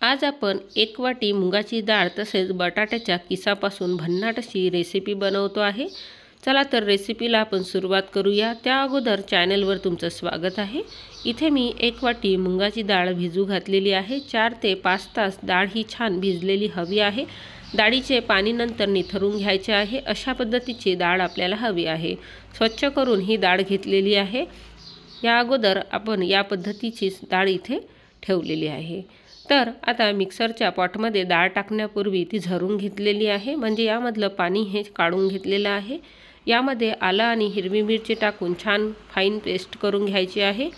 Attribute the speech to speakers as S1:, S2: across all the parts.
S1: आज आपण 1 वाटी मुगाची डाळ तसेच बटाट्याच्या किसापासून भन्नाट अशी रेसिपी बनवतो आहे। चला तर रेसिपीला आपण सुरुवात करूया। त्या अगोदर चॅनलवर तुमचं स्वागत आहे। इथे मी 1 वाटी मुगाची डाळ भिजू घातलेली आहे। 4 ते 5 तास डाळ ही छान भिजलेली हवी आहे। डाळीचे पाणी नंतर निथरून घ्यायचे आहे। अशा पद्धतीची डाळ आपल्याला हवी आहे। स्वच्छ करून ही डाळ घेतलेली आहे। या अगोदर आपण या पद्धतीची डाळ इथे ठेवलेली आहे। तर आता मिक्सरच्या पॉटमध्ये डाळ टाकण्यापूर्वी ती झरून घेतलेली आहे, म्हणजे यामधलं पाणी हे काढून घेतलेलं आहे। यामध्ये आलं आणि हिरवी मिरची टाकून छान फाईन पेस्ट करून घ्यायची आहे।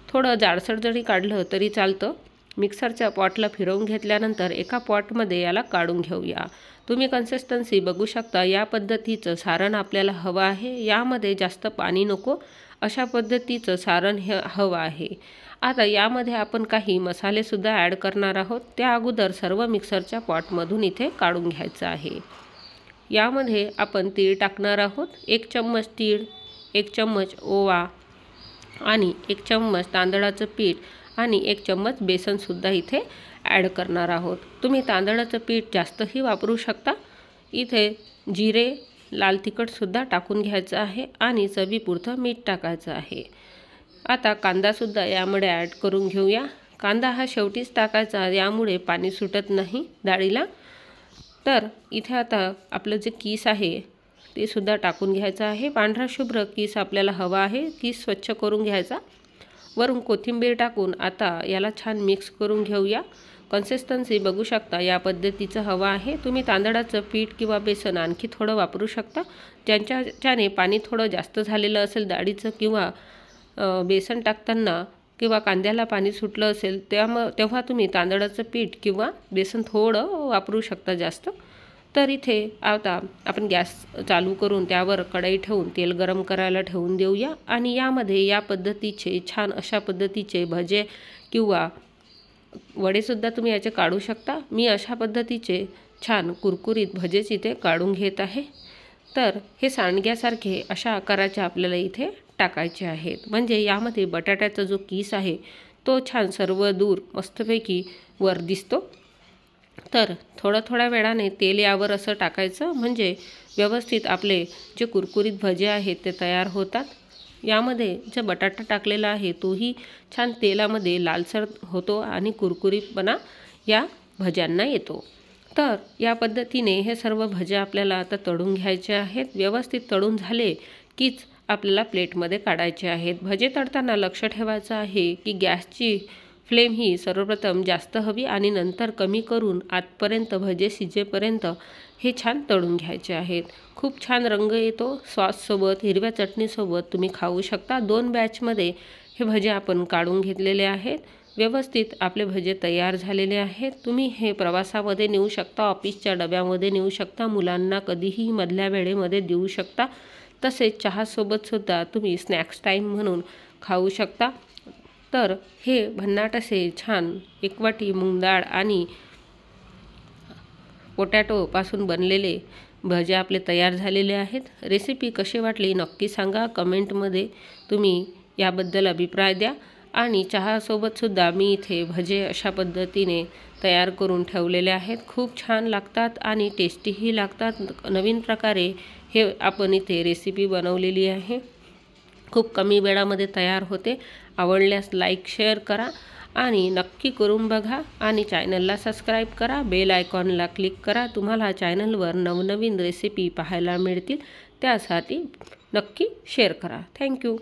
S1: थोडं जाडसर जरी काढलं तरी चालतं। मिक्सरच्या पॉटला फिरवून घेतल्यानंतर एका पॉटमध्ये याला काढून घेऊया। तुम्ही कन्सिस्टन्सी बघू शकता। या पद्धतीचं सारण आपल्याला हवं आहे। यामध्ये जास्त पाणी नको, अशा पद्धतीचं सारण हे हवं आहे। आता यामध्ये आपण काही मसाले सुद्धा ॲड करणार आहोत। त्या अगोदर सर्व मिक्सरच्या पॉटमधून इथे काढून घ्यायचं आहे। यामध्ये आपण तीळ टाकणार आहोत। 1 चम्मच तीळ, 1 चम्मच ओवा आणि 1 चम्मच तांदळाचं पीठ आणि 1 चम्मच बेसन सुद्धा इथे ॲड करणार आहोत। तुम्ही तांदळाचं पीठ जास्तही वापरू शकता। इथे जिरे, लाल तिखट सुद्धा टाकून घ्यायचं आहे आणि चवीपुरतं मीठ टाकायचं आहे। आता कांदा सुद्धा यामध्ये ॲड करून घेऊया। कांदा हा शेवटीच टाकायचा, यामुळे पाणी सुटत नाही डाळीला। तर इथे आता आपलं जे कीस आहे ते सुद्धा टाकून घ्यायचं आहे। पांढरा शुभ्र कीस आपल्याला हवा आहे। कीस स्वच्छ करून घ्यायचा। वरून कोथिंबीर टाकून आता याला छान मिक्स करून घेऊया। कन्सिस्टन्सी बघू शकता, या पद्धतीचं हवं आहे। तुम्ही तांदळाचं पीठ किंवा बेसन आणखी थोडं वापरू शकता। ज्याने पाणी थोडं जास्त झालेलं असेल डाळीचं किंवा बेसन टाकताना किंवा कांद्याला पाणी सुटलं असेल तेव्हा तुम्ही तांदळाचं पीठ किंवा बेसन थोडं वापरू शकता जास्त। तर इथे आता आपण गॅस चालू करून त्यावर कढई ठेवून तेल गरम करायला ठेवून देऊया आणि यामध्ये या पद्धतीचे छान अशा पद्धतीचे भजे किंवा वडेसुद्धा तुम्ही याचे काढू शकता। मी अशा पद्धतीचे छान कुरकुरीत भजेच इथे काढून घेत आहे। तर हे सांडग्यासारखे अशा आकाराचे आपल्याला इथे टाकायचे आहेत, म्हणजे यामध्ये बटाट्याचा जो कीस आहे तो छान सर्व दूर मस्तपैकी वर दिसतो। तर थोड्या वेळाने तेल यावर असं टाकायचं, म्हणजे व्यवस्थित आपले जे कुरकुरीत भजे आहेत ते तयार होतात। यामध्ये जे बटाटा टाकलेला आहे तोही छान तेलामध्ये लालसर होतो आणि कुरकुरीतपणा या भज्यांना येतो। तर या पद्धतीने हे सर्व भजे आपल्याला आता तळून घ्यायचे आहेत। व्यवस्थित तळून झाले कीच आपल्याला प्लेटमध्ये काढायचे आहेत। भजे तळताना लक्ष ठेवायचं आहे की गॅसची फ्लेम ही सर्वप्रथम जास्त हवी आणि नंतर कमी करून आतपर्यंत भजे शिजेपर्यंत हे छान तळून घ्यायचे आहेत। खूप छान रंग येतो। सॉससोबत, हिरव्या चटणीसोबत तुम्ही खाऊ शकता। 2 बॅचमध्ये हे भजे आपण काढून घेतलेले आहेत। व्यवस्थित आपले भजे तयार झालेले आहेत। तुम्ही हे प्रवासामध्ये नेऊ शकता, ऑफिसच्या डब्यामध्ये नेऊ शकता, मुलांना कधीही मधल्या वेळेमध्ये देऊ शकता। तसेच चहासोबत सुद्धा तुम्ही स्नॅक्स टाईम म्हणून खाऊ शकता। तर हे भन्नाट असे छान 1 वाटी मूग डाळ आणि पोटॅटोपासून बनलेले भजे आपले तयार झालेले आहेत। रेसिपी कशी वाटली नक्की सांगा। कमेंटमध्ये तुम्ही याबद्दल अभिप्राय द्या आणि चहासोबतसुद्धा मी इथे भजे अशा पद्धतीने तयार करून ठेवलेले आहेत। खूप छान लागतात आणि टेस्टीही लागतात। नवीन प्रकारे हे आपण इथे रेसिपी बनवलेली आहे। खूप कमी वेळामध्ये तयार होते। आवडल्यास लाईक शेअर करा आणि नक्की करून बघा आणि चॅनलला सबस्क्राईब करा। बेल आयकॉनला क्लिक करा। तुम्हाला चॅनलवर नवनवीन रेसिपी पाहायला मिळतील, त्यासाठी नक्की शेअर करा। थँक्यू।